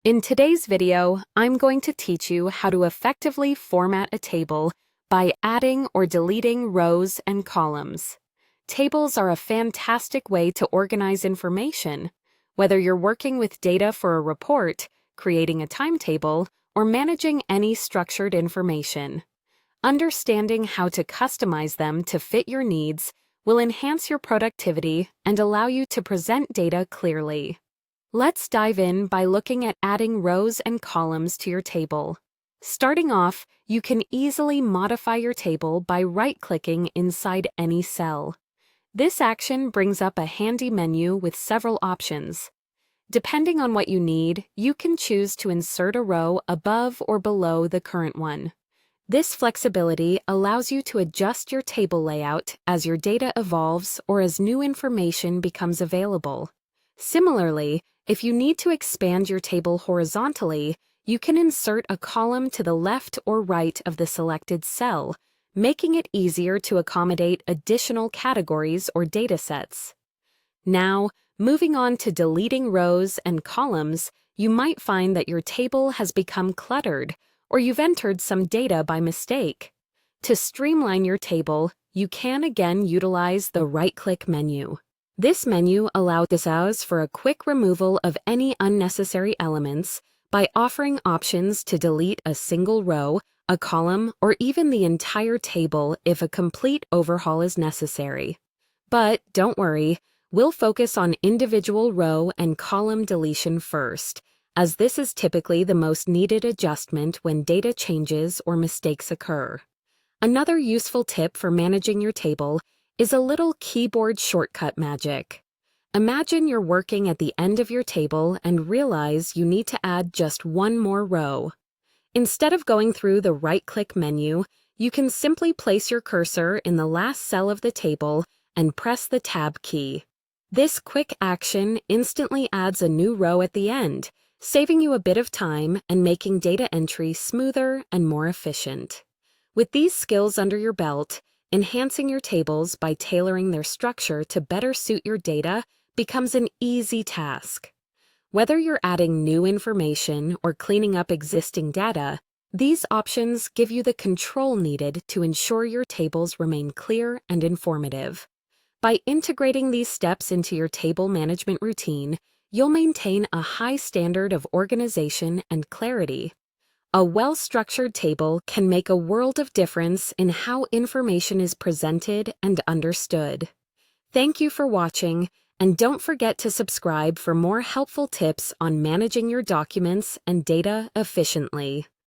In today's video, I'm going to teach you how to effectively format a table by adding or deleting rows and columns. Tables are a fantastic way to organize information, whether you're working with data for a report, creating a timetable, or managing any structured information. Understanding how to customize them to fit your needs will enhance your productivity and allow you to present data clearly. Let's dive in by looking at adding rows and columns to your table. Starting off, you can easily modify your table by right-clicking inside any cell. This action brings up a handy menu with several options. Depending on what you need, you can choose to insert a row above or below the current one. This flexibility allows you to adjust your table layout as your data evolves or as new information becomes available. Similarly, if you need to expand your table horizontally, you can insert a column to the left or right of the selected cell, making it easier to accommodate additional categories or data sets. Now, moving on to deleting rows and columns, you might find that your table has become cluttered, or you've entered some data by mistake. To streamline your table, you can again utilize the right-click menu. This menu allows for a quick removal of any unnecessary elements by offering options to delete a single row, a column, or even the entire table if a complete overhaul is necessary. But don't worry, we'll focus on individual row and column deletion first, as this is typically the most needed adjustment when data changes or mistakes occur. Another useful tip for managing your table is a little keyboard shortcut magic. Imagine you're working at the end of your table and realize you need to add just one more row. Instead of going through the right-click menu, you can simply place your cursor in the last cell of the table and press the Tab key. This quick action instantly adds a new row at the end, saving you a bit of time and making data entry smoother and more efficient. With these skills under your belt, enhancing your tables by tailoring their structure to better suit your data becomes an easy task. Whether you're adding new information or cleaning up existing data, these options give you the control needed to ensure your tables remain clear and informative. By integrating these steps into your table management routine, you'll maintain a high standard of organization and clarity. A well-structured table can make a world of difference in how information is presented and understood. Thank you for watching, and don't forget to subscribe for more helpful tips on managing your documents and data efficiently.